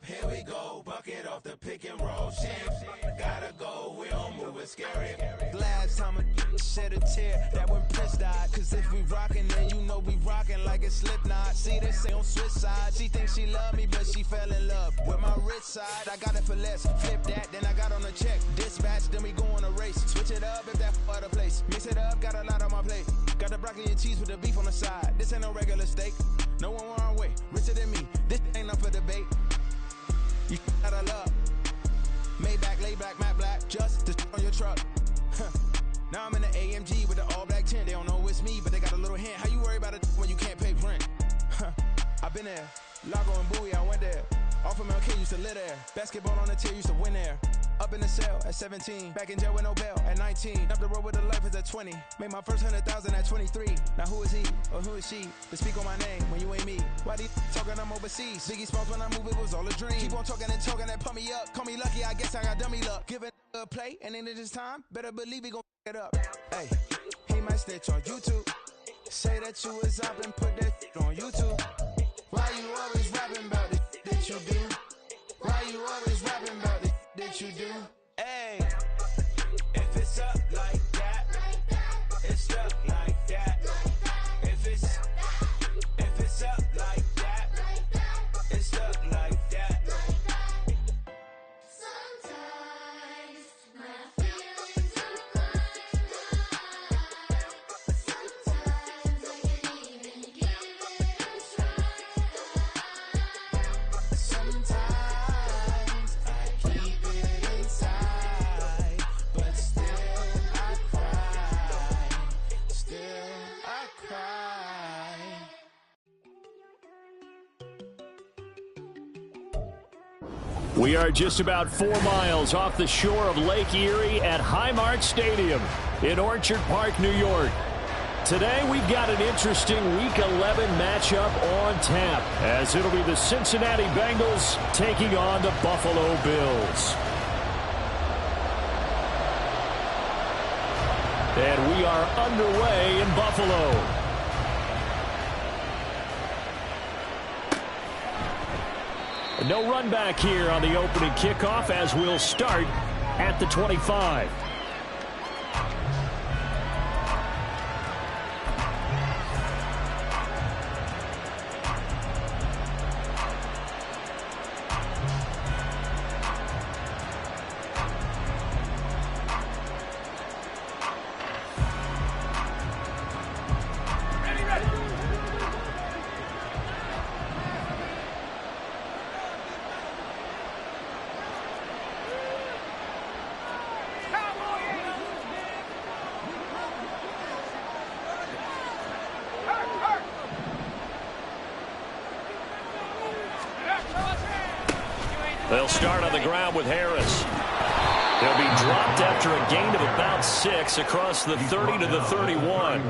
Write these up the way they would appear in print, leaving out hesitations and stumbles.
Here we go, bucket off the pick and roll. Shit, gotta go, we don't move it scary. Last time a shed a tear, that when Prince died. Cause if we rockin', then you know we rockin' like it's Slipknot. See, they say on switch side. She thinks she love me, but she fell in love with my rich side. I got it for less, flip that, then I got on a check. Dispatch, then we go on a race. Switch it up if that other place. Mix it up, got a lot on my plate. Got the broccoli and cheese with the beef on the side. This ain't no regular steak. No one wrong way, richer than me. This ain't up for debate. You out of love. Maybach, lay back, matte black, just to on your truck. Now I'm in the AMG with the all black tint. They don't know it's me, but they got a little hint. How you worry about it when you can't pay rent? I've been there. Lago and Bowie, I went there. Off of MLK, used to live there. Basketball on the tier, used to win there. Up in the cell at 17. Back in jail with no bail at 19. Up the road with the life is at 20. Made my first 100,000 at 23. Now who is he or who is she to speak on my name when you ain't me? Why these talking I'm overseas? Biggie Smalls when I move it was all a dream. Keep on talking and talking and pump me up. Call me lucky, I guess I got dummy luck. Give it a play and then this time, better believe he gon' it up. Hey, he might snitch on YouTube. Say that you was up and put that on YouTube. Why you always rapping about it that you do? Why you always rapping about it that you do? Hey, If it's up like that, it's stuck like that. If it's up like that, it's stuck like that. Sometimes my feelings are blind. Sometimes I can't even give it a try. sometimes I keep it inside, but still I cry. Still I cry. We are just about 4 miles off the shore of Lake Erie at Highmark Stadium in Orchard Park, New York. Today, we've got an interesting Week 11 matchup on tap, as it'll be the Cincinnati Bengals taking on the Buffalo Bills. And we are underway in Buffalo. No run back here on the opening kickoff, as we'll start at the 25. They'll start on the ground with Harris. They'll be dropped after a gain of about 6 across the 30 to the 31.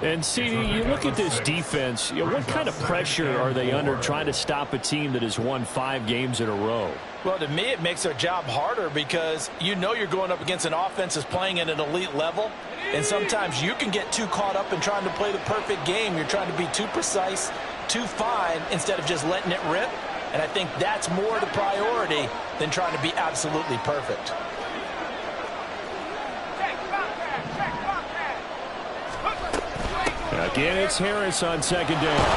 And see, you look at this defense, what kind of pressure are they under trying to stop a team that has won 5 games in a row? Well, to me, it makes their job harder because you know you're going up against an offense that's playing at an elite level. And sometimes you can get too caught up in trying to play the perfect game. You're trying to be too precise, too fine, instead of just letting it rip. And I think that's more the priority than trying to be absolutely perfect. Again, it's Harris on second down.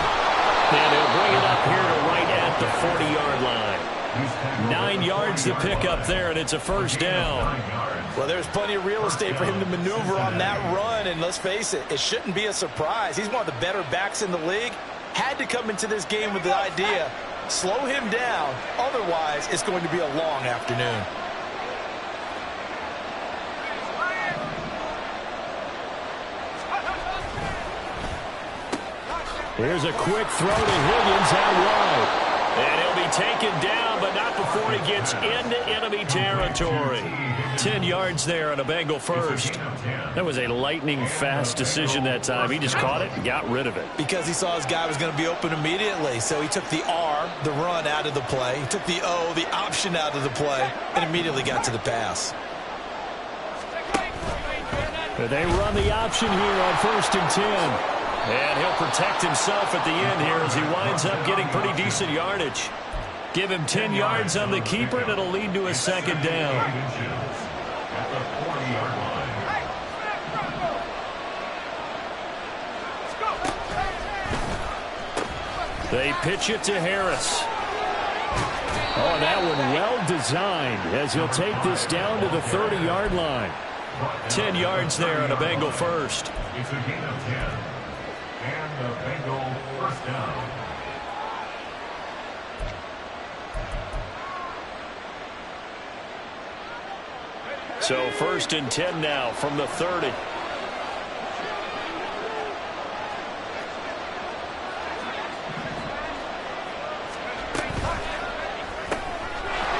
And he'll bring it up here to right at the 40-yard line. 9 yards to pick up there, and it's a first down. Well, there's plenty of real estate for him to maneuver on that run. And let's face it, it shouldn't be a surprise. He's one of the better backs in the league. Had to come into this game with the idea, slow him down. Otherwise, it's going to be a long afternoon. Here's a quick throw to Higgins out wide. And he'll be taken down, but not before he gets into enemy territory. 10 yards there on a Bengal first. That was a lightning-fast decision that time. He just caught it and got rid of it. Because he saw his guy was going to be open immediately. So he took the R, the run, out of the play. He took the O, the option, out of the play, and immediately got to the pass. They run the option here on 1st and 10. And he'll protect himself at the end here as he winds up getting pretty decent yardage. Give him 10 yards on the keeper, and it'll lead to a second down. At the 40-yard line. They pitch it to Harris. Oh, that one well designed as he'll take this down to the 30-yard line. 10 yards there on a Bengal first. It's a gain of 10. And the Bengal first down. So 1st and 10 now from the 30.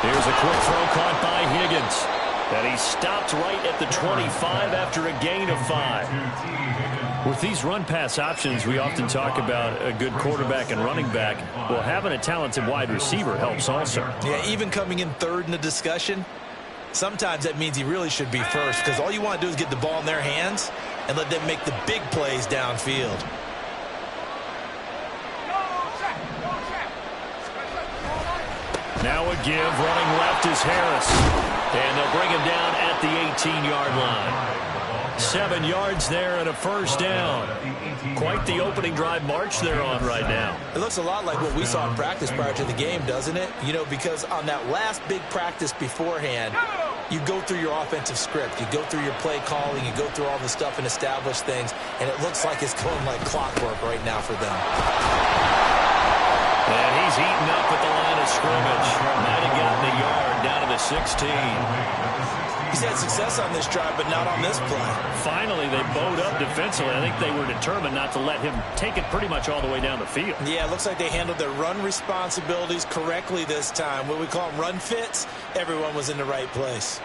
Here's a quick throw caught by Higgins. And he stopped right at the 25 after a gain of 5. With these run-pass options, we often talk about a good quarterback and running back. Well, having a talented wide receiver helps also. Yeah, even coming in 3rd in the discussion, sometimes that means he really should be first, because all you want to do is get the ball in their hands and let them make the big plays downfield. Now a give, running left is Harris. And they'll bring him down at the 18-yard line. 7 yards there and a first down. Quite the opening drive march they're on right now. It looks a lot like what we saw in practice prior to the game, doesn't it? You know, because on that last big practice beforehand, you go through your offensive script. You go through your play calling. You go through all the stuff and establish things. And it looks like it's going like clockwork right now for them. And he's eaten up at the line of scrimmage. Might have gotten a yard down to the 16. He's had success on this drive, but not on this play. Finally, they bowed up defensively. I think they were determined not to let him take it pretty much all the way down the field. Yeah, it looks like they handled their run responsibilities correctly this time. What we call them run fits, everyone was in the right place.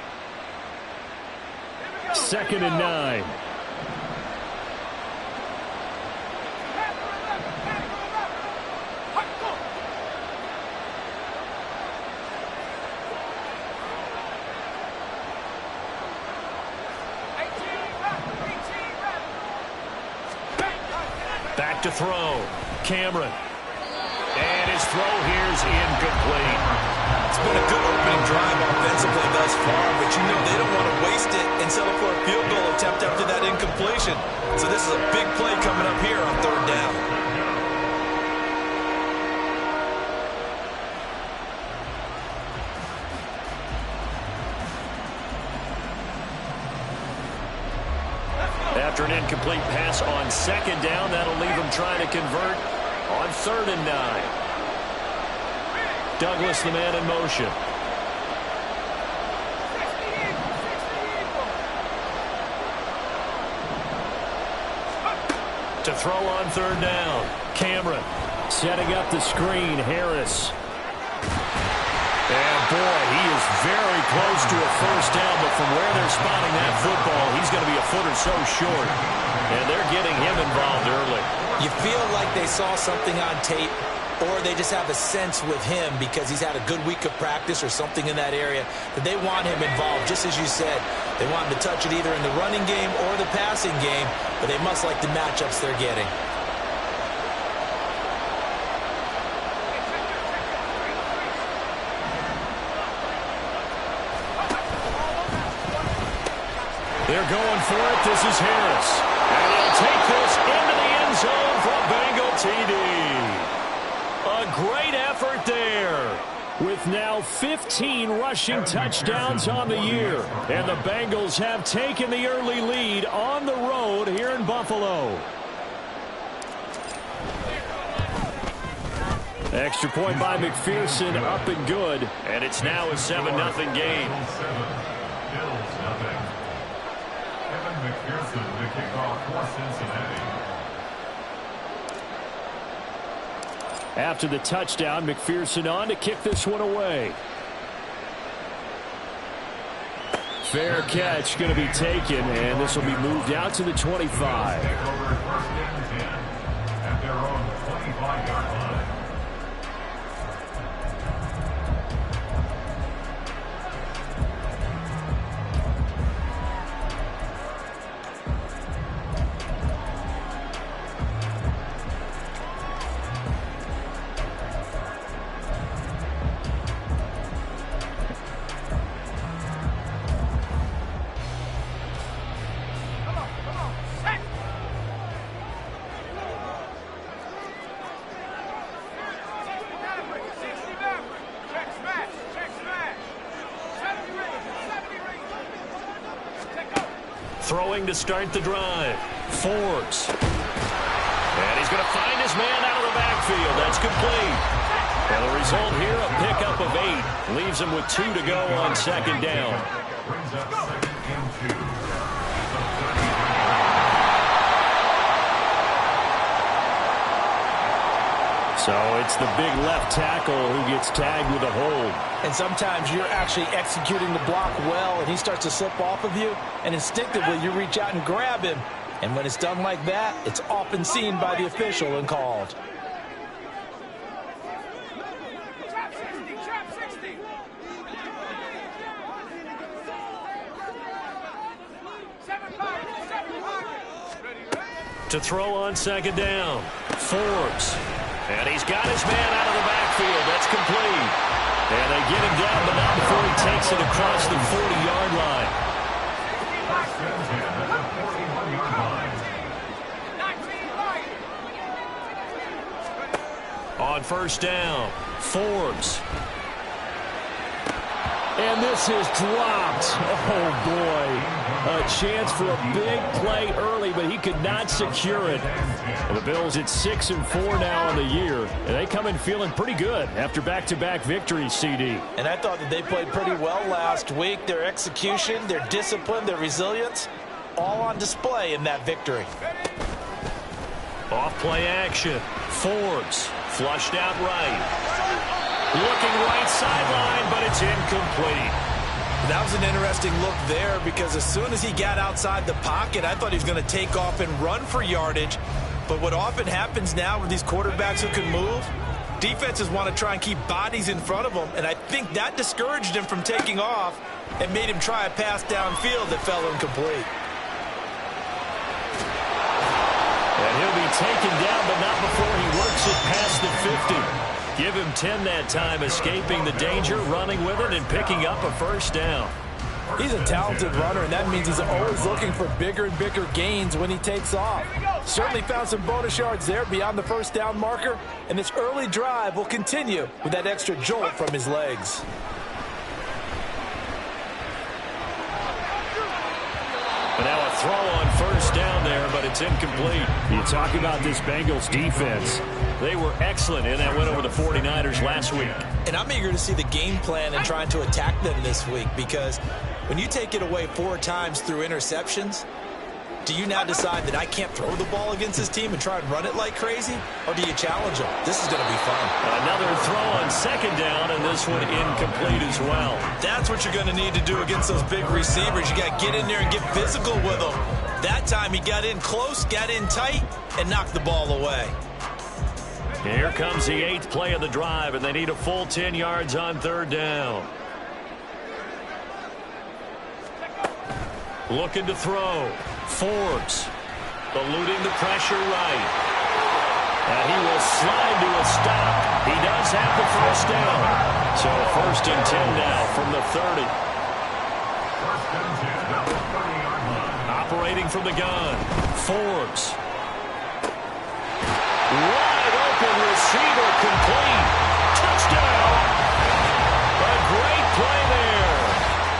2nd and 9. Back to throw. Cameron. And his throw here's incomplete. It's been a good opening drive offensively thus far, but you know they don't want to waste it and settle for a field goal attempt after that incompletion. So this is a big play coming up here on 3rd down. After an incomplete pass on 2nd down, that'll leave him trying to convert on 3rd and 9. Douglas, the man in motion. To throw on 3rd down. Cameron setting up the screen. Harris. And boy, he is very close to a first down, but from where they're spotting that football, he's going to be a foot or so short. And they're getting him involved early. You feel like they saw something on tape, or they just have a sense with him because he's had a good week of practice or something in that area that they want him involved, just as you said. They want him to touch it either in the running game or the passing game, but they must like the matchups they're getting. They're going for it. This is Harris. And he'll take this into the end zone for Bengal TD. A great effort there. With now 15 rushing touchdowns on the year. And the Bengals have taken the early lead on the road here in Buffalo. Extra point by McPherson, up and good. And it's now a 7-0 game. McPherson, the kickoff for Cincinnati. After the touchdown, McPherson on to kick this one away. Fair catch going to be taken, and this will be moved out to the 25. Take over 1st and 10 at their own 25-yard line. Throwing to start the drive. Forbes. And he's going to find his man out of the backfield. That's complete. And the result here, a pickup of 8. Leaves him with 2 to go on second down. Brings up second and 2. So it's the big left tackle who gets tagged with a hold. And sometimes you're actually executing the block well, and he starts to slip off of you, and instinctively you reach out and grab him. And when it's done like that, it's often seen by the official and called. To throw on second down. Forbes. And he's got his man out of the backfield. That's complete. And they get him down, but not before he takes it across the 40-yard line. On first down, Forbes. And this is dropped. Oh, boy. A chance for a big play early, but he could not secure it. And the Bills at 6-4 now on the year. And they come in feeling pretty good after back-to-back victories, CD. And I thought that they played pretty well last week. Their execution, their discipline, their resilience, all on display in that victory. Off play action. Forbes flushed out right. Looking right sideline, but it's incomplete. That was an interesting look there because as soon as he got outside the pocket, I thought he was going to take off and run for yardage. But what often happens now with these quarterbacks who can move, defenses want to try and keep bodies in front of them, and I think that discouraged him from taking off and made him try a pass downfield that fell incomplete. And he'll be taken down, but not before he works it past the 50. Give him 10 that time, escaping the danger, running with it, and picking up a first down. He's a talented runner, and that means he's always looking for bigger and bigger gains when he takes off. Certainly found some bonus yards there beyond the first down marker, and this early drive will continue with that extra jolt from his legs. But now a throw on first down there, but it's incomplete. You talk about this Bengals defense. They were excellent in that win over the 49ers last week. And I'm eager to see the game plan and trying to attack them this week because when you take it away 4 times through interceptions, do you now decide that I can't throw the ball against this team and try and run it like crazy? Or do you challenge them? This is going to be fun. Another throw on second down, and this one incomplete as well. That's what you're going to need to do against those big receivers. You got to get in there and get physical with them. That time he got in close, got in tight, and knocked the ball away. Here comes the 8th play of the drive, and they need a full 10 yards on third down. Looking to throw. Forbes eluding the pressure right. And he will slide to a stop. He does have the first down. So first and 10 now from the 30. Operating from the gun. Forbes. Wide open receiver complete. Touchdown. A great play there.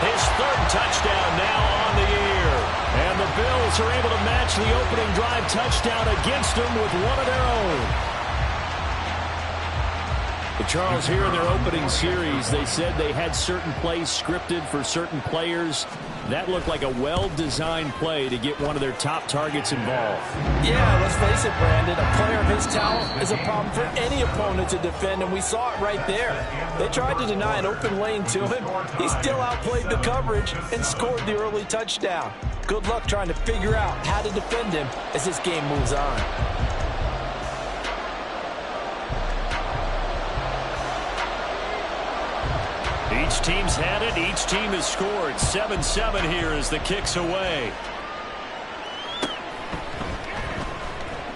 His 3rd touchdown now on the year. And the Bills are able to match the opening drive touchdown against them with one of their own. But Charles, here in their opening series, they said they had certain plays scripted for certain players. That looked like a well-designed play to get one of their top targets involved. Yeah, let's face it, Brandon. A player of his talent is a problem for any opponent to defend, and we saw it right there. They tried to deny an open lane to him. He still outplayed the coverage and scored the early touchdown. Good luck trying to figure out how to defend him as this game moves on. Each team's had it. Each team has scored. 7-7 here as the kick's away.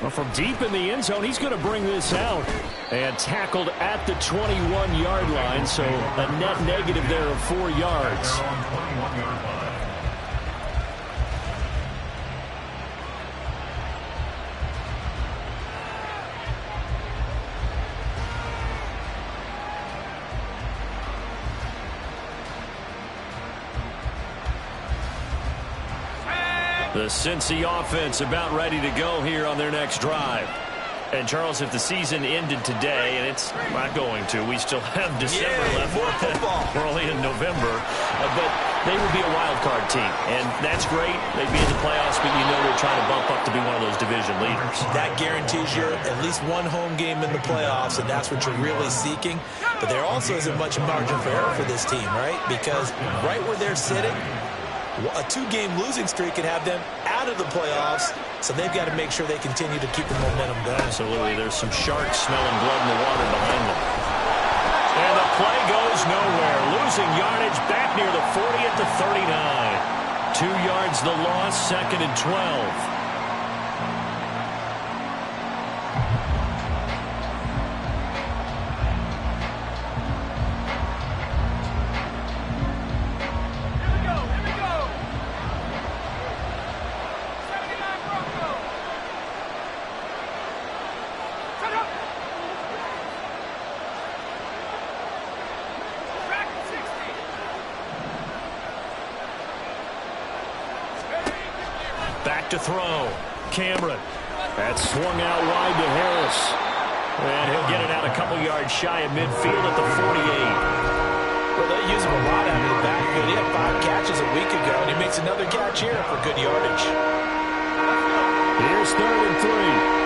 Well, from deep in the end zone, he's going to bring this out. And tackled at the 21-yard line, so a net negative there of 4 yards. The Cincy offense about ready to go here on their next drive. And, Charles, if the season ended today, and it's not going to, we still have December left. More football. We're only in November. But they would be a wild card team, and that's great. They'd be in the playoffs, but you know they're trying to bump up to be one of those division leaders. That guarantees you at least one home game in the playoffs, and that's what you're really seeking. But there also isn't much margin for error for this team, right? Because right where they're sitting, a 2-game losing streak could have them out of the playoffs, so they've got to make sure they continue to keep the momentum going. Absolutely. There's some sharks smelling blood in the water behind them. And the play goes nowhere. Losing yardage back near the 40 at the 39. 2 yards the loss, 2nd and 12. Back to throw. Cameron. That's swung out wide to Harris. And he'll get it out a couple yards shy of midfield at the 48. Well, they use him a lot out of the backfield. He had 5 catches a week ago, and he makes another catch here for good yardage. Here's 3rd and 3.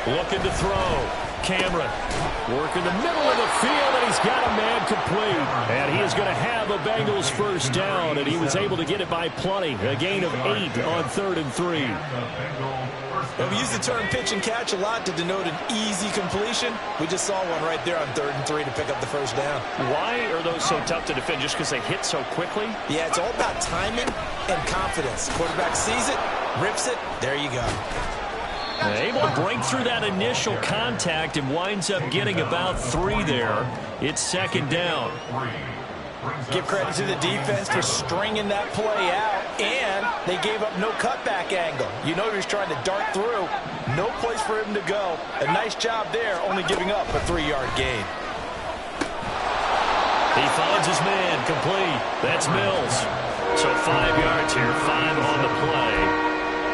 Looking to throw. Cameron working the middle of the field, and he's got a man complete. And he is going to have a Bengals first down, and he was able to get it by plenty. A gain of 8 on 3rd and 3. Well, we use the term pitch and catch a lot to denote an easy completion. We just saw one right there on 3rd and 3 to pick up the first down. Why are those so tough to defend? Just because they hit so quickly? Yeah, it's all about timing and confidence. Quarterback sees it, rips it, there you go. Able to break through that initial contact and winds up getting about 3 there. It's 2nd down. Give credit to the defense for stringing that play out, and they gave up no cutback angle. You know he was trying to dart through. No place for him to go. A nice job there, only giving up a 3-yard gain. He finds his man complete. That's Mills. So 5 yards here, 5 on the play.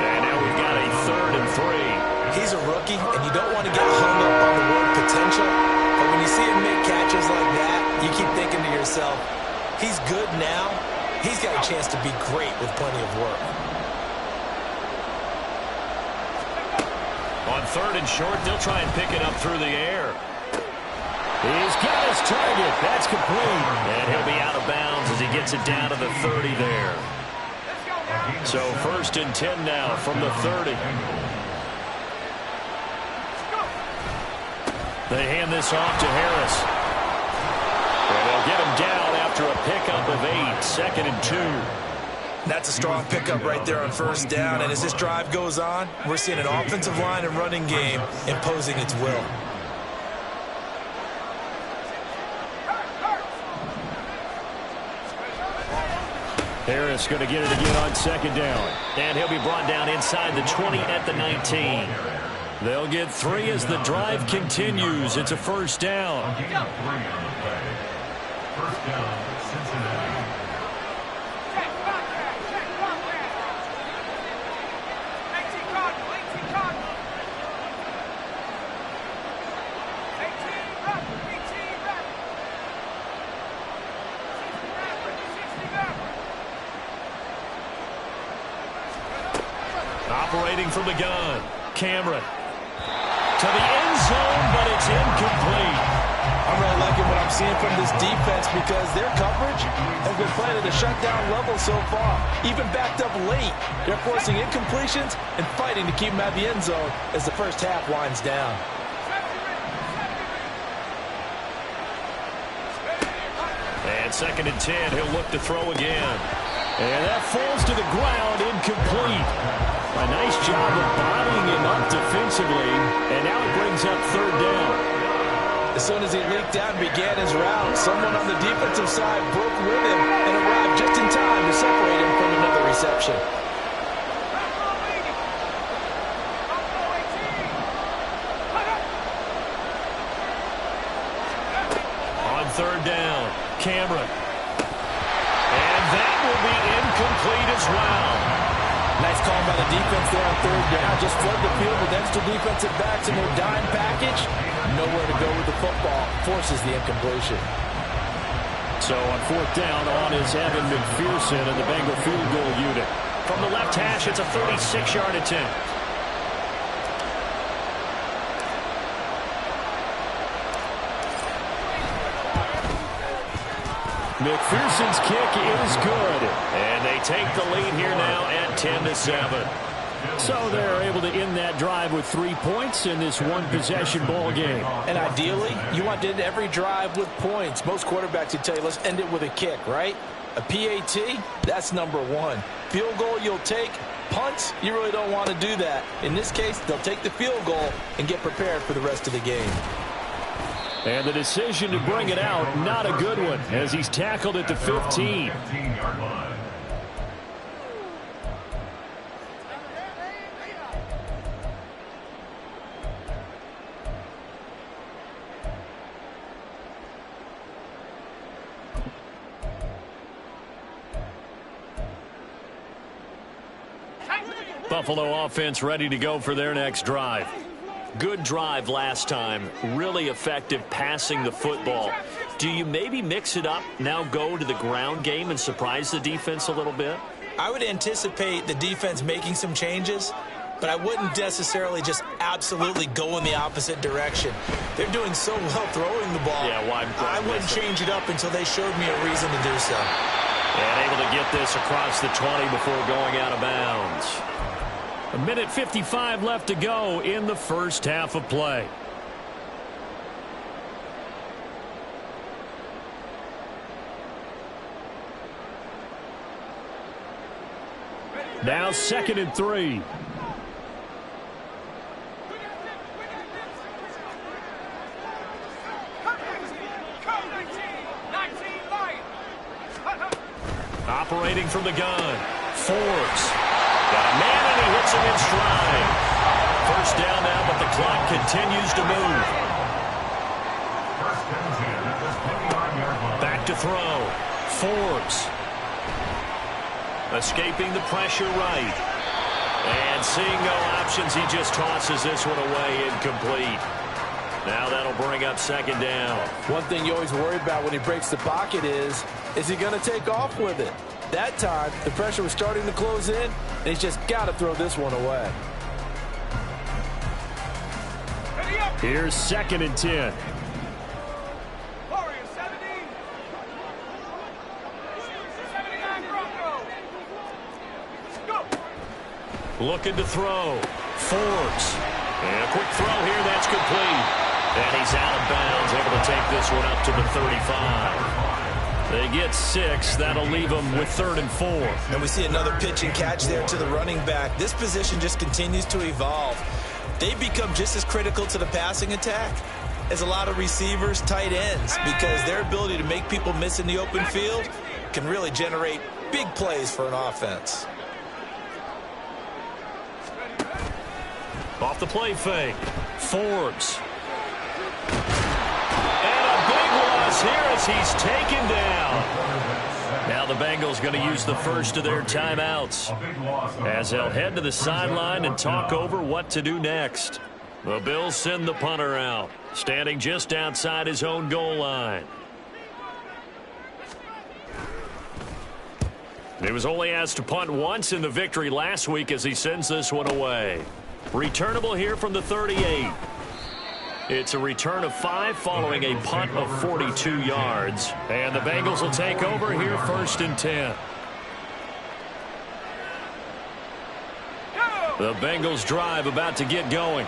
And now we've got a 3rd and 3. He's a rookie, and you don't want to get hung up on the word potential. But when you see him make catches like that, you keep thinking to yourself, he's good now. He's got a chance to be great with plenty of work. On 3rd and short, they'll try and pick it up through the air. He's got his target. That's complete. And he'll be out of bounds as he gets it down to the 30 there. So 1st and 10 now from the 30. They hand this off to Harris. And they'll get him down after a pickup of 8. 2nd and 2. That's a strong pickup right there on 1st down. And as this drive goes on, we're seeing an offensive line and running game imposing its will. Harris going to get it again on 2nd down. And he'll be brought down inside the 20 at the 19. They'll get 3 as the drive continues. It's a 1st down. First down, Cincinnati. Operating from the gun, Cameron. To the end zone, but it's incomplete. I'm really liking what I'm seeing from this defense because their coverage has been playing at a shutdown level so far. Even backed up late, they're forcing incompletions and fighting to keep them at the end zone as the first half winds down. And 2nd and 10, he'll look to throw again. And that falls to the ground, incomplete. A nice job of bodying him up defensively, and now it brings up 3rd down. As soon as he leaked out and began his route, someone on the defensive side broke with him and arrived just in time to separate him from another reception. On third down, Cameron. And that will be incomplete as well. Nice call by the defense there on third down. Just flood the field with extra defensive backs in their dime package. Nowhere to go with the football. Forces the incompletion. So on fourth down, on is Evan McPherson and the Bengal field goal unit. From the left hash, it's a 36-yard attempt. McPherson's kick is good, and they take the lead here now at 10-7. So they're able to end that drive with 3 points in this one-possession ball game. And ideally, you want to end every drive with points. Most quarterbacks would tell you, let's end it with a kick, right? A PAT, that's number one. Field goal you'll take. Punts, you really don't want to do that. In this case, they'll take the field goal and get prepared for the rest of the game. And the decision to bring it out, not a good one, as he's tackled at the 15. Buffalo offense ready to go for their next drive. Good drive last time. Really effective passing the football. Do you maybe mix it up, now go to the ground game and surprise the defense a little bit? I would anticipate the defense making some changes, but I wouldn't necessarily just absolutely go in the opposite direction. They're doing so well throwing the ball. Yeah, why I wouldn't change it up until they showed me a reason to do so. And able to get this across the 20 before going out of bounds. A minute 55 left to go in the first half of play. Now 2nd and 3. Operating from the gun. Forbes. Got a man and he hits him in stride. First down now, but the clock continues to move. Back to throw. Forbes. Escaping the pressure right. And seeing no options, he just tosses this one away incomplete. Now that'll bring up 2nd down. One thing you always worry about when he breaks the pocket is he going to take off with it? That time, the pressure was starting to close in, and he's just got to throw this one away. Here's 2nd and 10. Looking to throw. Forbes. And a quick throw here. That's complete. And he's out of bounds. Able to take this one up to the 35. They get 6. That'll leave them with 3rd and 4. And we see another pitch and catch there to the running back. This position just continues to evolve. They become just as critical to the passing attack as a lot of receivers, tight ends, because their ability to make people miss in the open field can really generate big plays for an offense. Off the play fake. Forbes. And a big loss here as he's taken down. Now the Bengals going to use the first of their timeouts as they'll head to the sideline and talk over what to do next. The Bills send the punter out, standing just outside his own goal line. He was only asked to punt once in the victory last week as he sends this one away. Returnable here from the 38. It's a return of 5 following a punt of 42 yards. And the Bengals will take over here 1st and 10. The Bengals drive about to get going.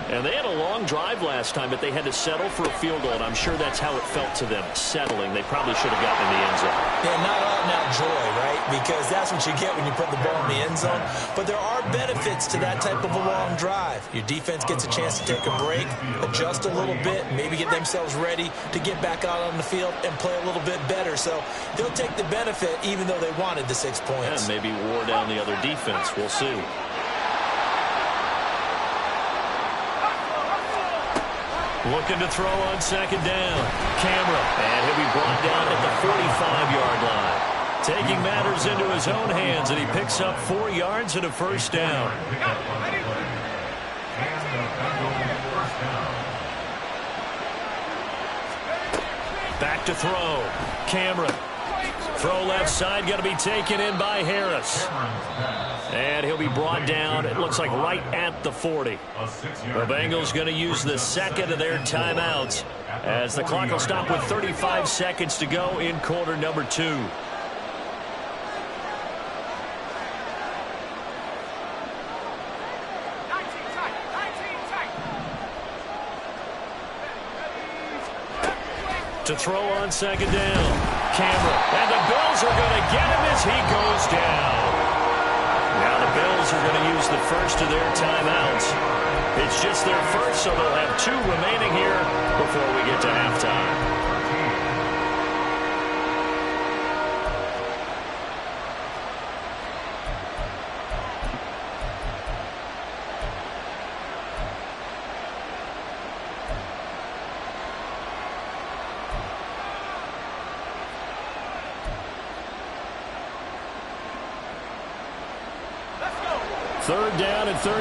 And they had a long drive last time, but they had to settle for a field goal, and I'm sure that's how it felt to them, settling. They probably should have gotten in the end zone. Yeah, not out-and-out joy, right? Because that's what you get when you put the ball in the end end zone. But there are benefits to that type of a long drive. Your defense gets a chance to take a break, adjust a little bit, maybe get themselves ready to get back out on the field and play a little bit better. So they'll take the benefit even though they wanted the 6 points. And maybe wore down the other defense. We'll see. Looking to throw on second down. Camera. And he'll be brought down at the 45-yard line. Taking matters into his own hands, and he picks up 4 yards and a first down. Back to throw. Camera. Throw left side, going to be taken in by Harris. And he'll be brought down, it looks like right at the 40. The Bengals going to use the second of their timeouts as the clock will stop with 35 seconds to go in quarter number 2. To throw on second down. Camera. And the Bills are going to get him as he goes down. Now the Bills are going to use the first of their timeouts. It's just their first, so they'll have 2 remaining here before we get to halftime. Third down and 13.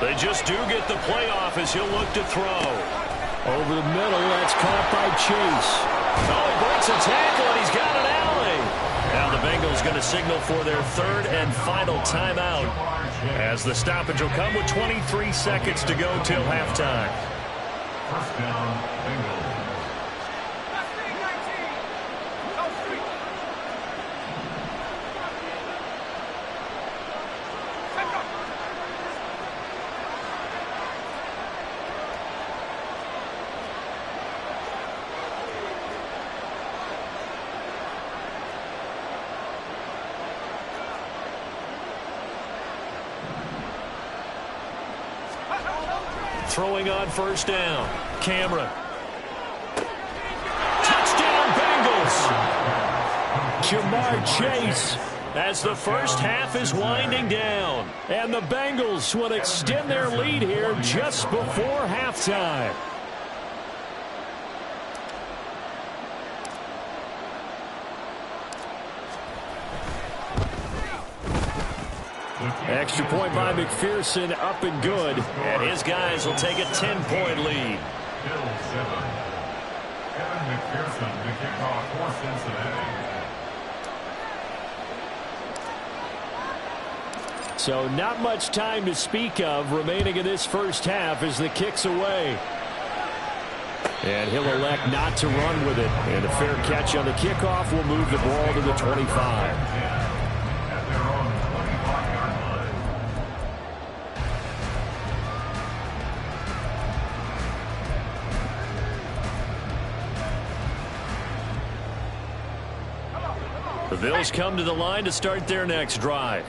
They just do get the playoff as he'll look to throw. Over the middle, that's caught by Chase. Oh, he breaks a tackle, and he's got an alley. Now the Bengals going to signal for their third and final timeout, as the stoppage will come with 23 seconds to go till halftime. First down, Bengals. Throwing on first down. Camera. Touchdown Bengals. Jamar Chase as the first half is winding down. And the Bengals will extend their lead here just before halftime. Extra point by McPherson, up and good. And his guys will take a 10-point lead. Bills 7. Kevin McPherson to kick off for Cincinnati. So not much time to speak of remaining in this first half as the kick's away. And he'll elect not to run with it. And a fair catch on the kickoff will move the ball to the 25. The Bills come to the line to start their next drive.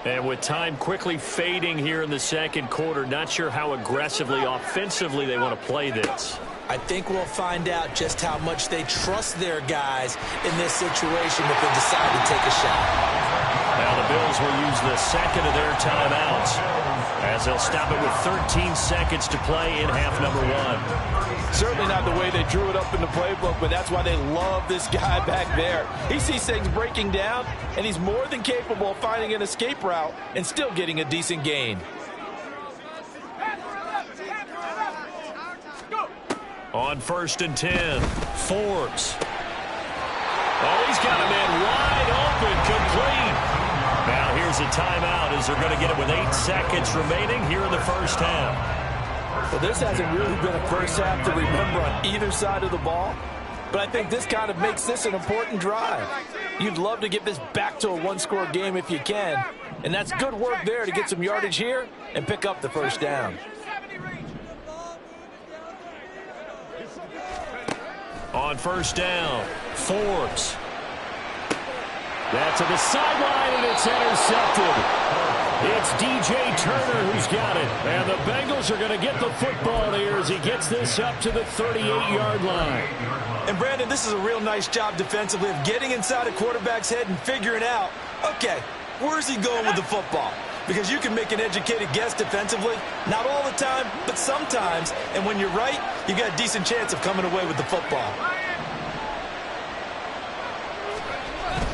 And with time quickly fading here in the second quarter, not sure how aggressively, offensively they want to play this. I think we'll find out just how much they trust their guys in this situation if they decide to take a shot. Now the Bills will use the second of their timeouts as they'll stop it with 13 seconds to play in half number 1. Certainly not the way they drew it up in the playbook, but that's why they love this guy back there. He sees things breaking down, and he's more than capable of finding an escape route and still getting a decent gain. On first and 10, Forbes. Oh, he's got a man wide open, complete. Now here's a timeout as they're going to get it with 8 seconds remaining here in the first half. Well, this hasn't really been a first half to remember on either side of the ball, but I think this kind of makes this an important drive. You'd love to get this back to a one-score game if you can, And that's good work there to get some yardage here and pick up the first down. On first down, Forbes. That's to the sideline, and it's intercepted. It's DJ Turner who's got it. And the Bengals are going to get the football here as he gets this up to the 38-yard line. And, Brandon, this is a real nice job defensively of getting inside a quarterback's head and figuring out, okay, where's he going with the football? Because you can make an educated guess defensively. Not all the time, but sometimes. And when you're right, you got a decent chance of coming away with the football.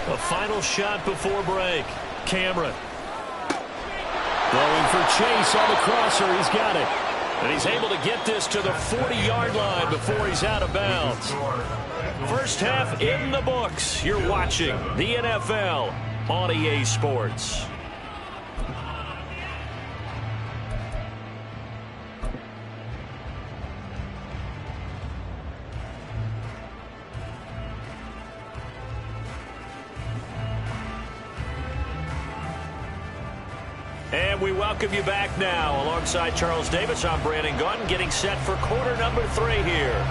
A final shot before break. Cameron. Going for Chase on the crosser. He's got it. And he's able to get this to the 40-yard line before he's out of bounds. First half in the books. You're watching the NFL on EA Sports. And we welcome you back now. Alongside Charles Davis, I'm Brandon Gunn, getting set for quarter number 3 here.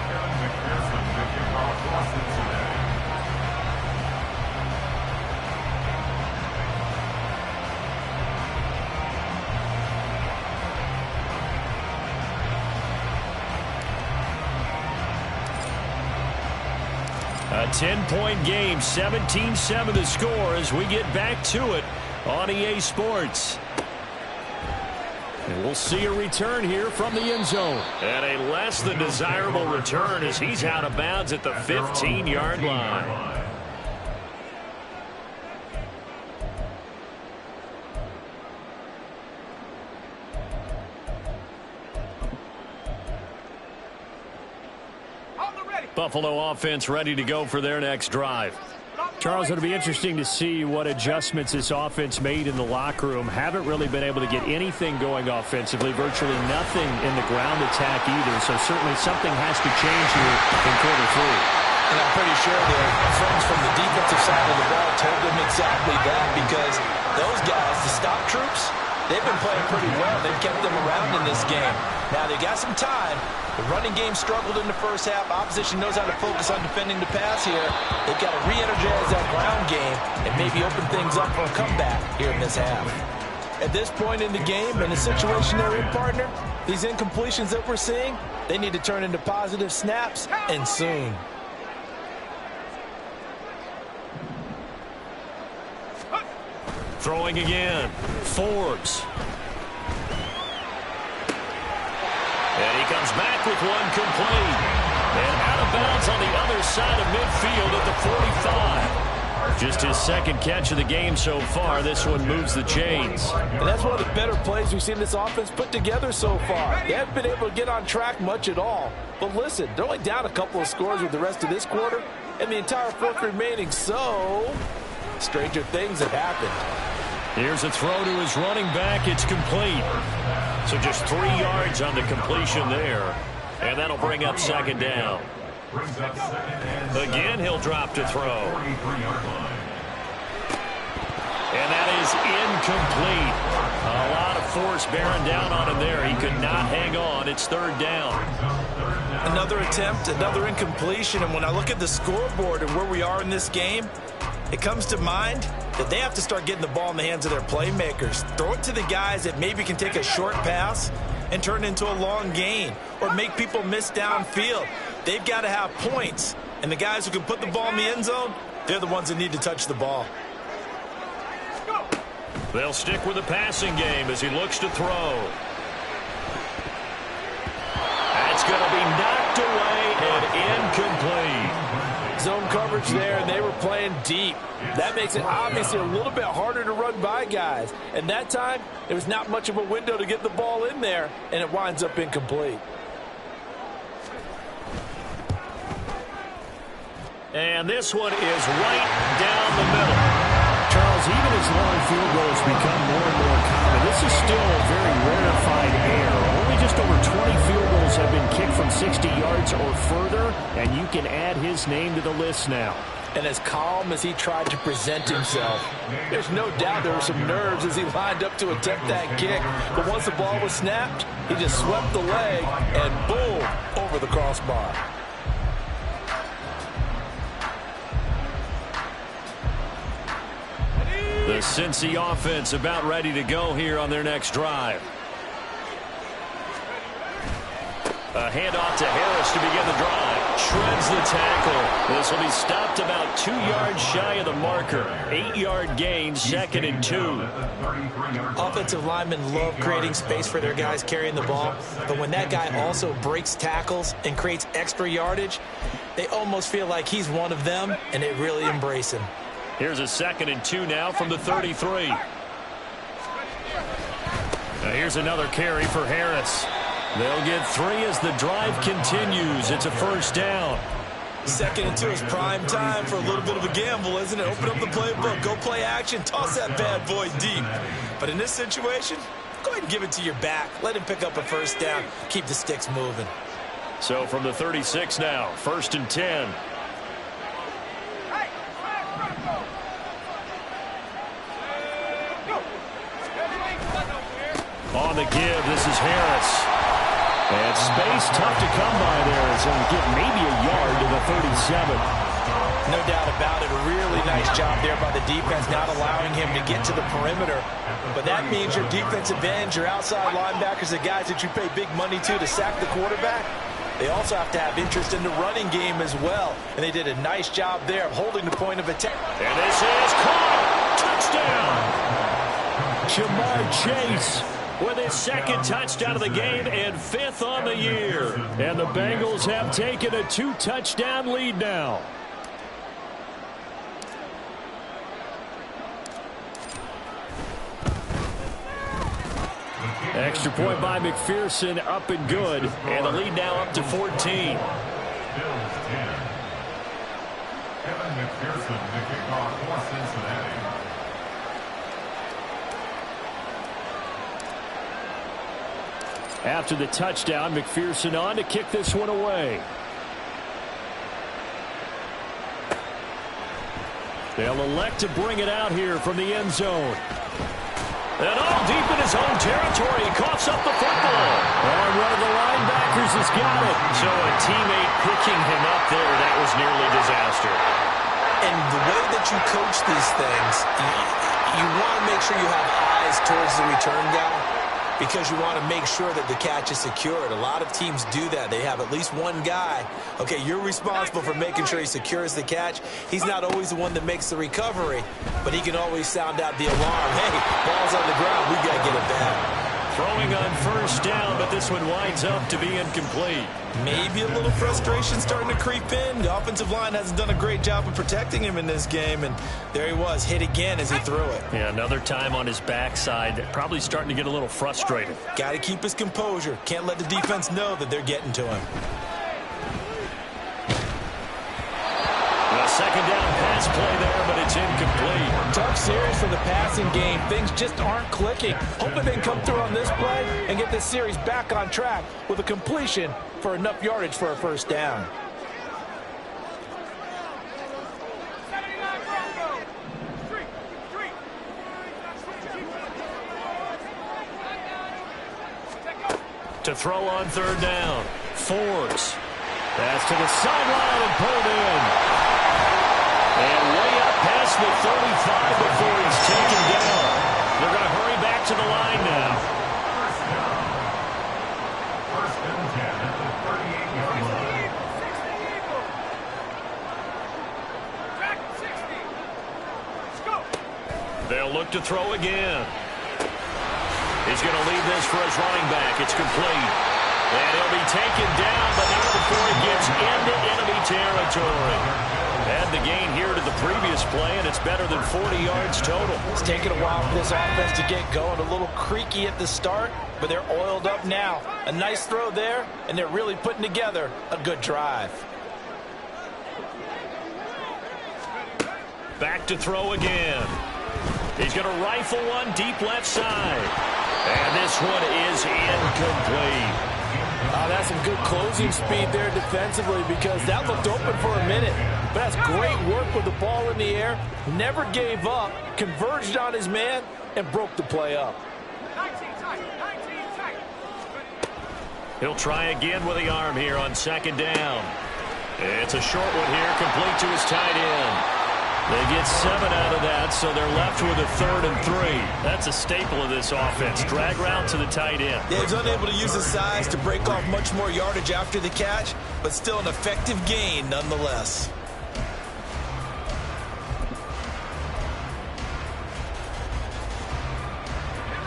10-point game, 17-7 the score as we get back to it on EA Sports. And we'll see a return here from the end zone. And a less than desirable return as he's out of bounds at the 15-yard line. Buffalo offense ready to go for their next drive. Charles, it'll be interesting to see what adjustments this offense made in the locker room. Haven't really been able to get anything going offensively, virtually nothing in the ground attack either. So certainly something has to change here in quarter 3. And I'm pretty sure their friends from the defensive side of the ball told them exactly that, because those guys, the stop troops, they've been playing pretty well. They've kept them around in this game. Now they got some time. The running game struggled in the first half. Opposition knows how to focus on defending the pass here. They've got to re-energize that ground game and maybe open things up for a comeback here in this half. At this point in the game, in the situation they're in, partner, these incompletions that we're seeing, they need to turn into positive snaps, and soon. Throwing again, Forbes. And he comes back with one complete. And out of bounds on the other side of midfield at the 45. Just his second catch of the game so far. This one moves the chains. And that's one of the better plays we've seen this offense put together so far. They haven't been able to get on track much at all. But listen, they're only down a couple of scores with the rest of this quarter and the entire fourth remaining. So, stranger things have happened. Here's a throw to his running back. It's complete. So just 3 yards on the completion there. And that'll bring up second down. Again, he'll drop to throw. And that is incomplete. A lot of force bearing down on him there. He could not hang on. It's third down. Another attempt, another incompletion. And when I look at the scoreboard and where we are in this game, it comes to mind that they have to start getting the ball in the hands of their playmakers. Throw it to the guys that maybe can take a short pass and turn it into a long gain or make people miss downfield. They've got to have points. And the guys who can put the ball in the end zone, they're the ones that need to touch the ball. They'll stick with the passing game as he looks to throw. That's going to be knocked away and incomplete. Zone coverage there, and they were playing deep. That makes it obviously a little bit harder to run by guys. And that time, there was not much of a window to get the ball in there, and it winds up incomplete. And this one is right down the middle. Charles, even as long field goals become more and more common, this is still a very rarefied error. Only just over 20 field goals have been kicked from 60 yards or further, and you can add his name to the list now. and as calm as he tried to present himself. There's no doubt there were some nerves as he lined up to attempt that kick. But once the ball was snapped, he just swept the leg and boom, over the crossbar. The Cincy offense about ready to go here on their next drive. A handoff to Harris to begin the drive. Shreds the tackle. This will be stopped about 2 yards shy of the marker. 8-yard gain, 2nd and 2. Offensive linemen love creating space for their guys carrying the ball, but when that guy also breaks tackles and creates extra yardage, they almost feel like he's one of them, and they really embrace him. Here's a 2nd and 2 now from the 33. Now here's another carry for Harris. They'll get 3 as the drive continues. It's a first down. 2nd and 2 is prime time for a little bit of a gamble, isn't it? Open up the playbook, go play action, toss that bad boy deep. But in this situation, go ahead and give it to your back. Let him pick up a first down. Keep the sticks moving. So from the 36 now, 1st and 10. On the give, this is Harris. And space tough to come by there. It's going to get maybe a yard to the 37. No doubt about it. A really nice job there by the defense, not allowing him to get to the perimeter. But that means your defensive ends, your outside linebackers, the guys that you pay big money to sack the quarterback, they also have to have interest in the running game as well. And they did a nice job there of holding the point of attack. And this is caught. Touchdown. Jamar Chase with his 2nd touchdown of the game and 5th on the year. And the Bengals have taken a 2-touchdown lead now. Extra point by McPherson, up and good. And the lead now up to 14. Bills 10. Kevin McPherson, the kickoff for Cincinnati. After the touchdown, McPherson on to kick this one away. They'll elect to bring it out here from the end zone. And all deep in his own territory, he coughs up the football. And one of the linebackers has got it. So a teammate picking him up there, that was nearly disaster. And the way that you coach these things, you want to make sure you have eyes towards the return guy, because you want to make sure that the catch is secured. A lot of teams do that. They have at least one guy. Okay, you're responsible for making sure he secures the catch. He's not always the one that makes the recovery, but he can always sound out the alarm. Hey, ball's on the ground. We got to get it back. Throwing on first down, but this one winds up to be incomplete. Maybe a little frustration starting to creep in. The offensive line hasn't done a great job of protecting him in this game, and there he was, hit again as he threw it. Yeah, another time on his backside, probably starting to get a little frustrated. Got to keep his composure. Can't let the defense know that they're getting to him. A 2nd down pass play there, but it's incomplete. Tough series for the passing game. Things just aren't clicking. Hoping they can come through on this play and get this series back on track with a completion for enough yardage for a first down. To throw on 3rd down. Forbes. That's to the sideline and pulled in. And way up past the 35 before he's taken down. They're going to hurry back to the line now. First and 10 at the 38-yard line. They'll look to throw again. He's going to leave this for his running back. It's complete. And he'll be taken down, but not before he gets into enemy territory. Had the gain here to the previous play, and it's better than 40 yards total. It's taken a while for this offense to get going. A little creaky at the start, but they're oiled up now. A nice throw there, and they're really putting together a good drive. Back to throw again. He's going to rifle one deep left side. And this one is incomplete. That's some good closing speed there defensively, because that looked open for a minute. But that's great work with the ball in the air. Never gave up, converged on his man, and broke the play up. He'll try again with the arm here on second down. It's a short one here, complete to his tight end. They get 7 out of that, so they're left with a 3rd and 3. That's a staple of this offense. Drag route to the tight end. Yeah, he's unable to use his size to break off much more yardage after the catch, but still an effective gain nonetheless.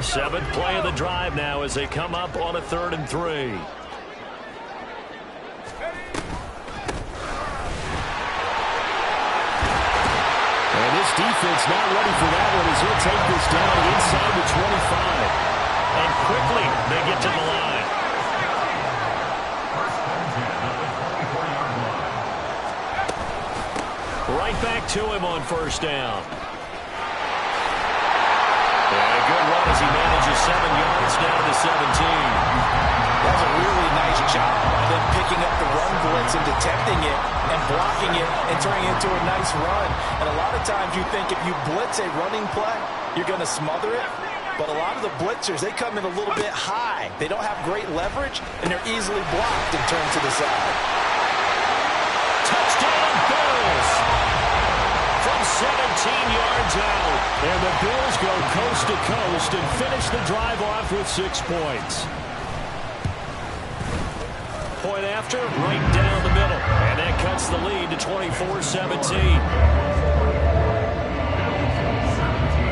Seventh play of the drive now as they come up on a 3rd and 3. And this defense not ready for that one as he'll take this down inside the 25. And quickly they get to the line. Right back to him on first down. And a good run as he manages 7 yards down to 17. That's a really nice job by them picking up the run blitz and detecting it and blocking it and turning it into a nice run. And a lot of times you think if you blitz a running play, you're going to smother it. But a lot of the blitzers, they come in a little bit high. They don't have great leverage, and they're easily blocked and turned to the side. Touchdown, Bills! From 17 yards out. And the Bills go coast to coast and finish the drive off with 6 points. Point after, right down the middle. And that cuts the lead to 24-17.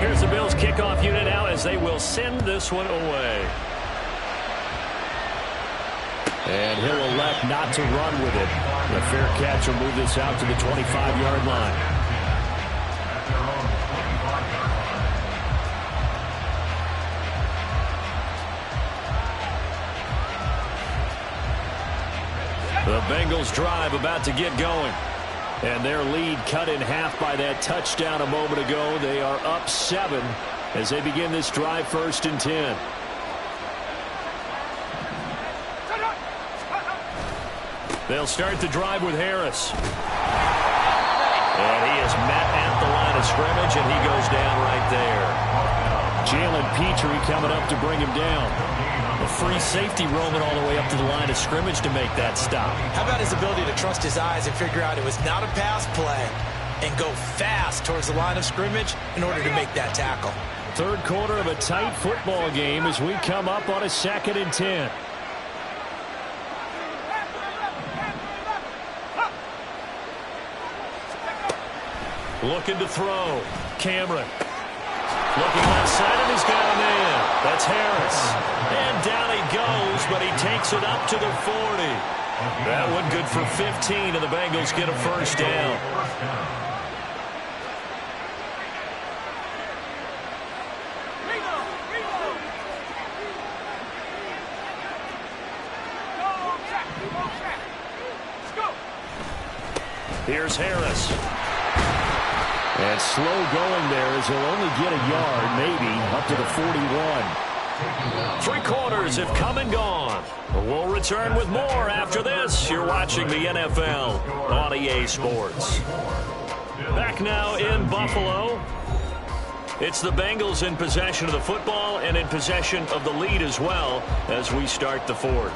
Here's the Bills kickoff unit now as they will send this one away. And he'll elect not to run with it. The fair catch will move this out to the 25-yard line. The Bengals drive about to get going. And their lead cut in half by that touchdown a moment ago. They are up 7 as they begin this drive 1st and 10. They'll start the drive with Harris. And he is met at the line of scrimmage, and he goes down right there. Jalen Petrie coming up to bring him down. A free safety roaming all the way up to the line of scrimmage to make that stop. How about his ability to trust his eyes and figure out it was not a pass play and go fast towards the line of scrimmage in order to make that tackle. Third quarter of a tight football game as we come up on a 2nd and 10. Looking to throw. Cameron. Looking left side, and he's got a man. That's Harris. And down he goes, but he takes it up to the 40. That one good for 15, and the Bengals get a first down. Here's Harris. And slow going there as he'll only get a yard, maybe, up to the 41. 3 quarters have come and gone. We'll return with more after this. You're watching the NFL on EA Sports. Back now in Buffalo. It's the Bengals in possession of the football and in possession of the lead as well as we start the 4th.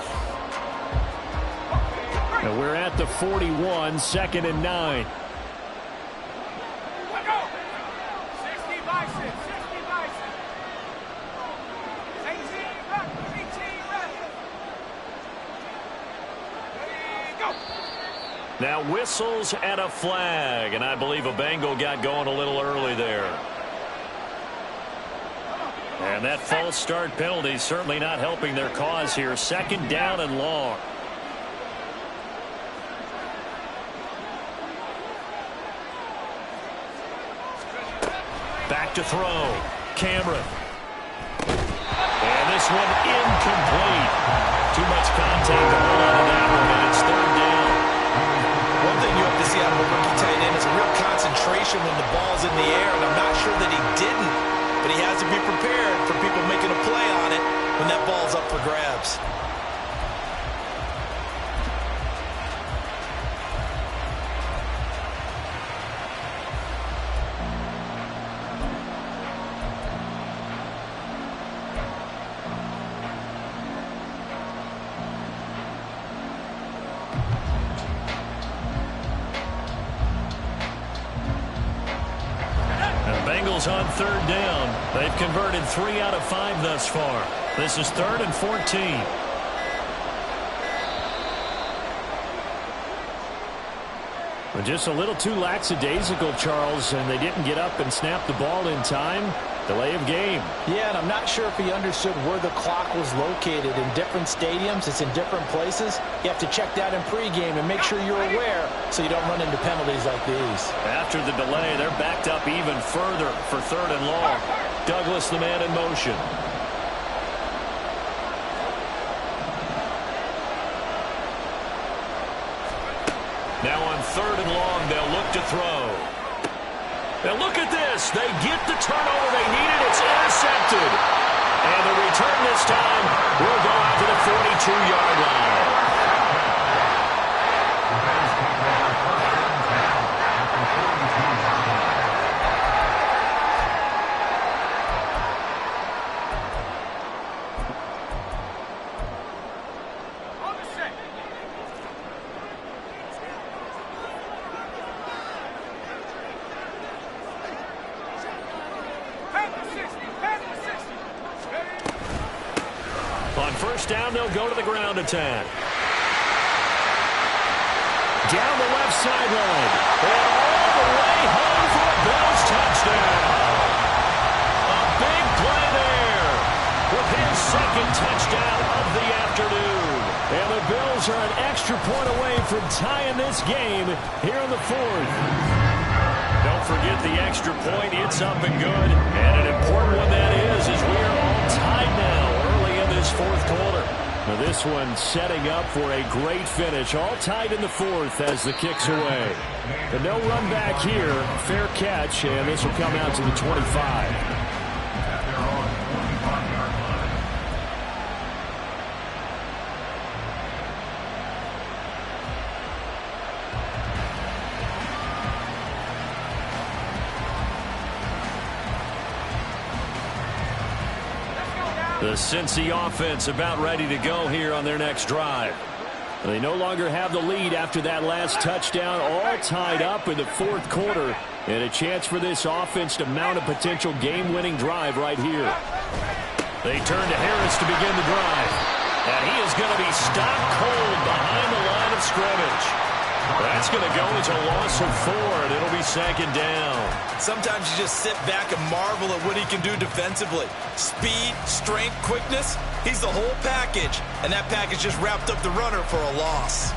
And we're at the 41, 2nd and 9. Now whistles and a flag, and I believe a Bengal got going a little early there. And that false start penalty certainly not helping their cause here. 2nd down and long. Back to throw. Cameron. And this one incomplete. Too much contact going on in that one, and it's 3rd down. One thing you have to see out of a rookie tight end is a real concentration when the ball's in the air, and I'm not sure that he didn't, but he has to be prepared for people making a play on it when that ball's up for grabs. The Bengals on third down. They've converted 3 out of 5 thus far. This is 3rd and 14. But just a little too lackadaisical, Charles, and they didn't get up and snap the ball in time. Delay of game. Yeah, and I'm not sure if he understood where the clock was located. In different stadiums, it's in different places. You have to check that in pregame and make sure you're aware so you don't run into penalties like these. After the delay, they're backed up even further for 3rd and long. Douglas, the man in motion. Now on 3rd and long, they'll look to throw. Now look at this. They get the turnover they needed. It's intercepted. And the return this time will go out to the 42-yard line. On first down, they'll go to the ground attack. Down the left sideline. And all the way home for a Bills touchdown. A big play there with his 2nd touchdown of the afternoon. And the Bills are an extra point away from tying this game here in the 4th. Don't forget the extra point. It's up and good. And an important one that is, as we are all tied now early in this 4th quarter. Now this one setting up for a great finish. All tied in the 4th as the kick's away. But no run back here. Fair catch, and this will come out to the 25. The Cincy offense about ready to go here on their next drive. They no longer have the lead after that last touchdown, all tied up in the 4th quarter, and a chance for this offense to mount a potential game-winning drive right here. They turn to Harris to begin the drive, and he is going to be stopped cold behind the line of scrimmage. That's going to go into a loss of 4, and it'll be 2nd down. Sometimes you just sit back and marvel at what he can do defensively. Speed, strength, quickness, he's the whole package. And that package just wrapped up the runner for a loss.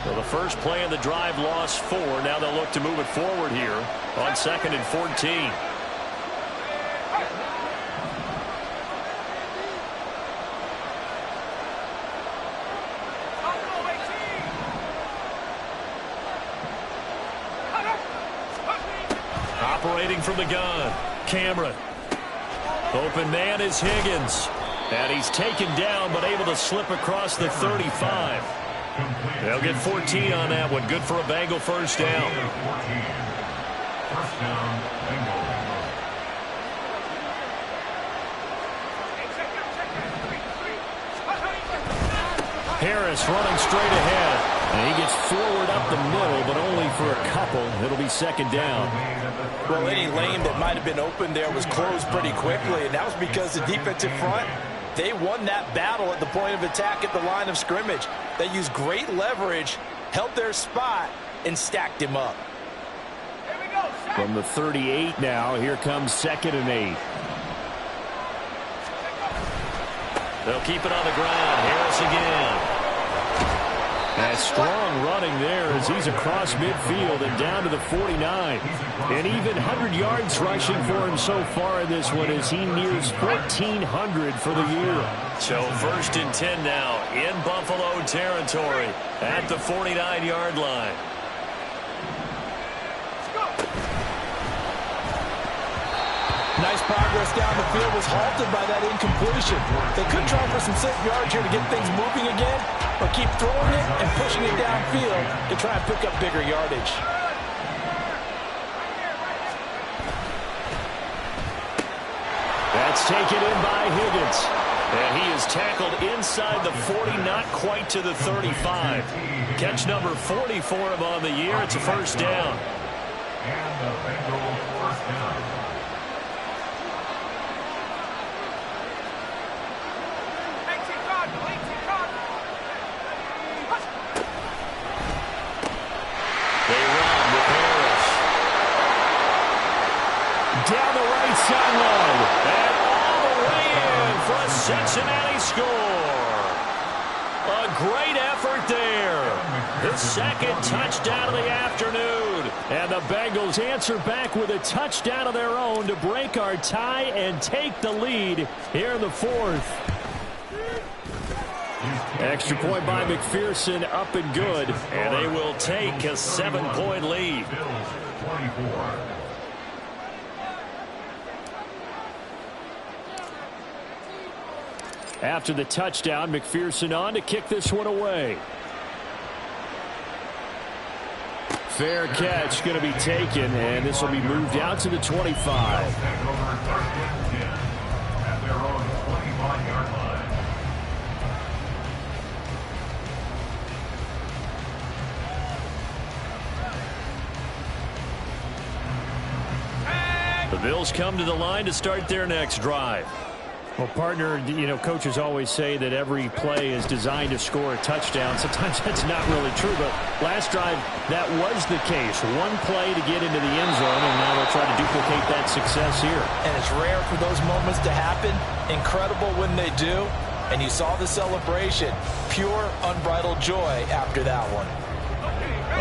Well, the first play of the drive lost 4. Now they'll look to move it forward here on 2nd and 14. Operating from the gun, Cameron. Open man is Higgins. And he's taken down, but able to slip across the 35. They'll get 14 on that one. Good for a Bengal first down. First down, Bengals. Harris running straight ahead. And he gets forward up the middle, but only for a couple. It'll be 2nd down. Well, any lane that might have been open there was closed pretty quickly, and that was because the defensive front, they won that battle at the point of attack at the line of scrimmage. They used great leverage, held their spot, and stacked him up. From the 38 now, here comes 2nd and 8. They'll keep it on the ground. Harris again. And strong running there as he's across midfield and down to the 49. And even 100 yards rushing for him so far in this one as he nears 1,400 for the year. So 1st and 10 now in Buffalo territory at the 49-yard line. Nice progress down the field was halted by that incompletion. They could try for some safe yards here to get things moving again, or keep throwing it and pushing it downfield to try and pick up bigger yardage. taken in by Higgins. And he is tackled inside the 40, not quite to the 35. Catch number 40 for him on the year. It's a first down. And the Bengals first down. They run with Harris. Down the right sideline. And all the way in for a Cincinnati score. A great effort there. The second touchdown of the afternoon. And the Bengals answer back with a touchdown of their own to break our tie and take the lead here in the fourth. Extra point by McPherson, up and good, and they will take a 7-point lead. Bills 24. After the touchdown, McPherson on to kick this one away. Fair catch going to be taken, and this will be moved out to the 25. Take over 3rd and 10 at their own 25-yard line. The Bills come to the line to start their next drive. Well, partner, you know, coaches always say that every play is designed to score a touchdown. Sometimes that's not really true, but last drive, that was the case. One play to get into the end zone, and now they'll try to duplicate that success here. And it's rare for those moments to happen. Incredible when they do. And you saw the celebration. Pure, unbridled joy after that one.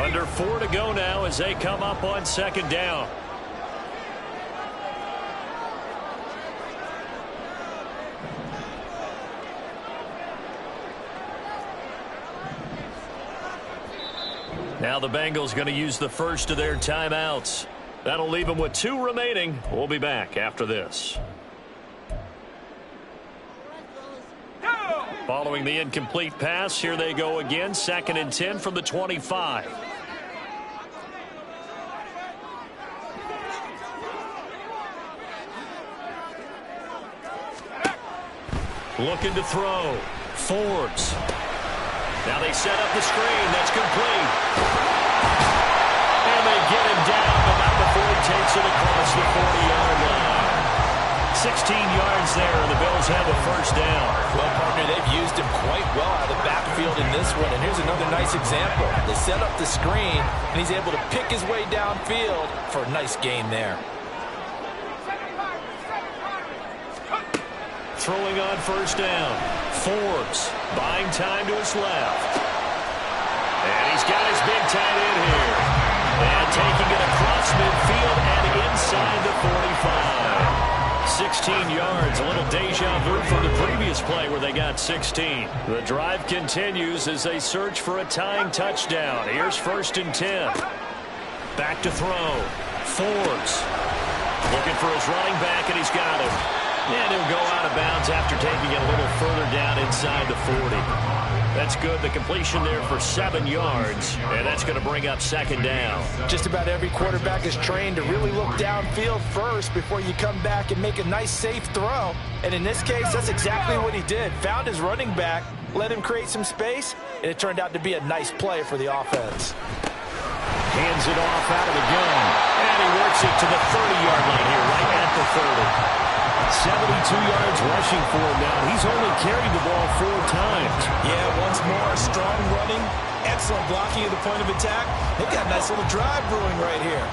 Under 4 to go now as they come up on second down. Now the Bengals going to use the first of their timeouts. That'll leave them with 2 remaining. We'll be back after this. Following the incomplete pass, here they go again. 2nd and 10 from the 25. Looking to throw. Forbes. Now they set up the screen. That's complete. And they get him down, but not before he takes it across the 40-yard line. 16 yards there, and the Bills have a first down. Well, partner, they've used him quite well out of the backfield in this one. And here's another nice example. They set up the screen, and he's able to pick his way downfield for a nice gain there. Throwing on first down. Forbes buying time to his left. And he's got his big tight end here. And taking it across midfield and inside the 45. 16 yards, a little deja vu from the previous play where they got 16. The drive continues as they search for a tying touchdown. Here's 1st and 10. Back to throw. Forbes looking for his running back, and he's got him. And he'll go out of bounds after taking it a little further down inside the 40. That's good. The completion there for 7 yards, and that's going to bring up 2nd down. Just about every quarterback is trained to really look downfield first before you come back and make a nice, safe throw. And in this case, that's exactly what he did. Found his running back, let him create some space, and it turned out to be a nice play for the offense. Hands it off out of the gun, and he works it to the 30-yard line here, right at the 30. 72 yards rushing for him now. He's only carried the ball 4 times. Yeah, once more, strong running, excellent blocking at the point of attack. They've got a nice little drive brewing right here.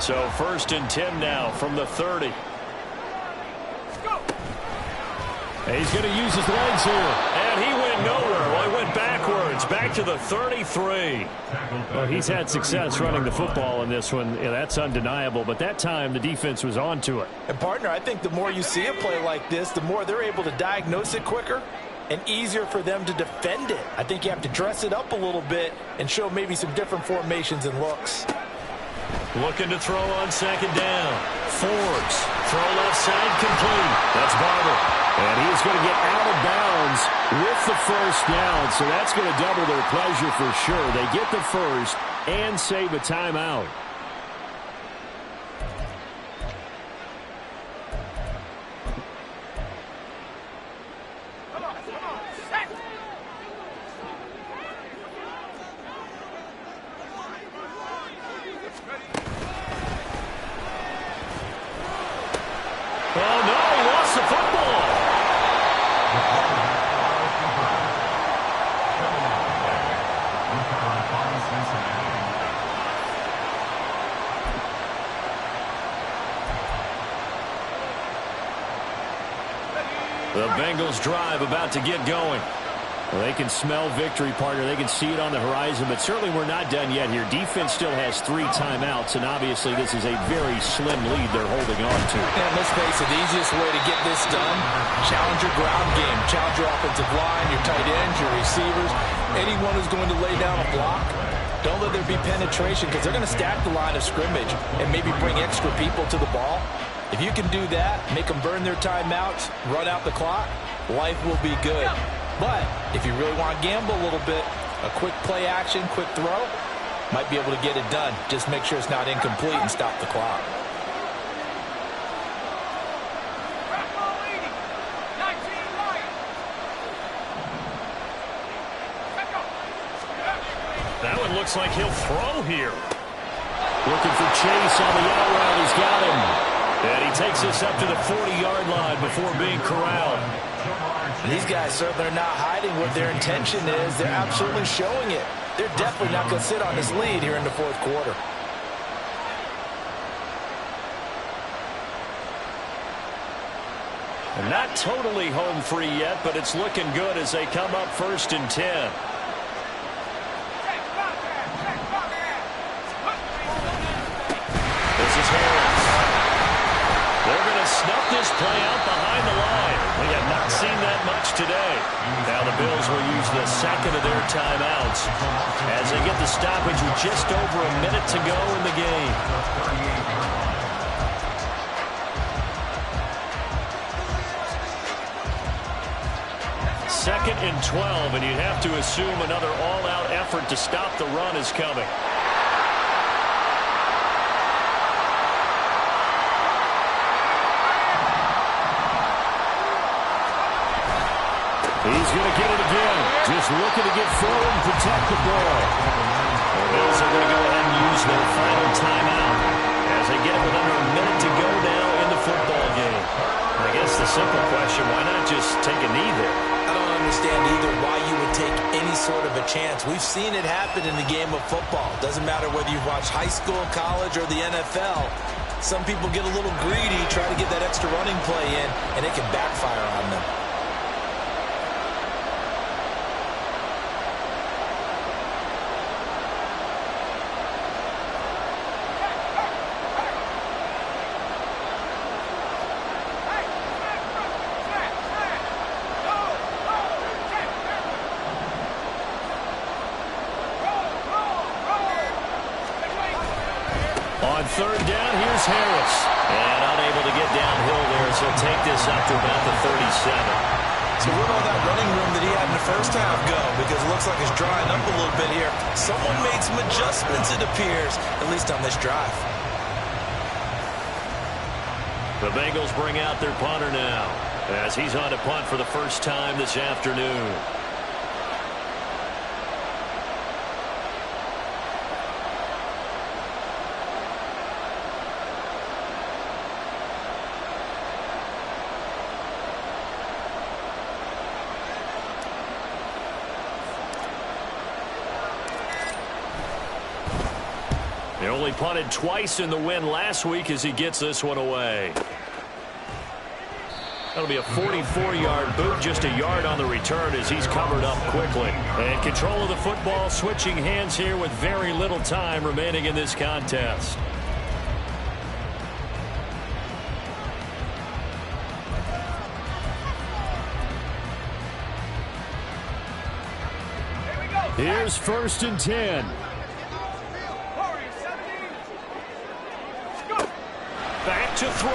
So 1st and 10 now from the 30. And he's going to use his legs here. And he went nowhere. Well, he went backwards, back to the 33. Well, he's had success running the football in this one. Yeah, that's undeniable. But that time, the defense was on to it. And, partner, I think the more you see a play like this, the more they're able to diagnose it quicker and easier for them to defend it. I think you have to dress it up a little bit and show maybe some different formations and looks. Looking to throw on 2nd down. Forbes. Throw left side complete. That's Barber. And he's going to get out of bounds with the first down. So that's going to double their pleasure for sure. They get the first and save a timeout. Oh, no, he lost the football. The Bengals drive about to get going. Well, they can smell victory, partner. They can see it on the horizon, but certainly we're not done yet here. Defense still has 3 timeouts, and obviously this is a very slim lead they're holding on to. And let's face it, the easiest way to get this done, challenge your ground game. Challenge your offensive line, your tight ends, your receivers, anyone who's going to lay down a block. Don't let there be penetration because they're going to stack the line of scrimmage and maybe bring extra people to the ball. If you can do that, make them burn their timeouts, run out the clock, life will be good. But if you really want to gamble a little bit, a quick play action, quick throw, might be able to get it done. Just make sure it's not incomplete and stop the clock. That one looks like he'll throw here. Looking for Chase on the out route. He's got him. And he takes this up to the 40-yard line before being corralled. These guys certainly are not hiding what their intention is. They're absolutely showing it. They're definitely not going to sit on this lead here in the fourth quarter. And not totally home free yet, but it's looking good as they come up 1st and 10. This is Harris. They're going to snuff this play out behind the line. We have not seen that much today. Now the Bills will use the second of their timeouts as they get the stoppage with just over a minute to go in the game. Second and 12, and you'd have to assume another all-out effort to stop the run is coming. He's going to get it again. Just looking to get forward and protect the ball. The Bills are going to go ahead and use their final timeout as they get it with under a minute to go now in the football game. I guess the simple question, why not just take a knee there? I don't understand either why you would take any sort of a chance. We've seen it happen in the game of football. Doesn't matter whether you've watched high school, college, or the NFL. Some people get a little greedy, try to get that extra running play in, and it can backfire on them. On 3rd down, here's Harris. And unable to get downhill there, so he'll take this up to about the 37. So where'd all that running room that he had in the first half go? Because it looks like it's drying up a little bit here. Someone made some adjustments, it appears, at least on this drive. The Bengals bring out their punter now as he's on to punt for the first time this afternoon. He only punted twice in the win last week as he gets this one away. That'll be a 44-yard boot, just a yard on the return as he's covered up quickly. And control of the football, switching hands here with very little time remaining in this contest. Here's 1st and 10. Back to throw.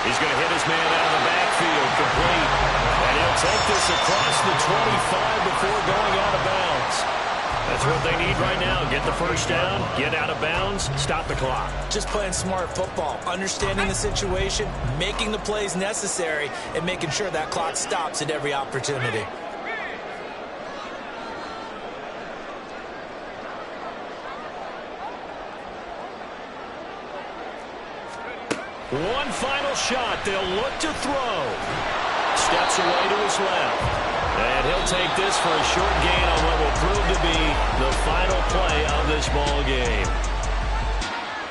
He's going to hit his man out of the backfield, complete. And he'll take this across the 25 before going out of bounds. That's what they need right now. Get the first down, get out of bounds, stop the clock. Just playing smart football, understanding the situation, making the plays necessary, and making sure that clock stops at every opportunity. One final shot. They'll look to throw. Steps away to his left. And he'll take this for a short gain on what will prove to be the final play of this ball game.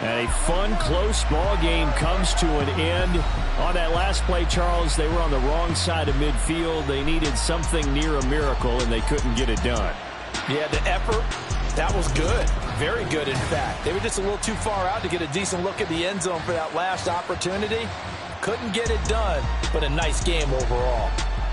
And a fun, close ball game comes to an end. On that last play, Charles, they were on the wrong side of midfield. They needed something near a miracle, and they couldn't get it done. Yeah, the effort, that was good. Very good, in fact. They were just a little too far out to get a decent look at the end zone for that last opportunity. Couldn't get it done, but a nice game overall.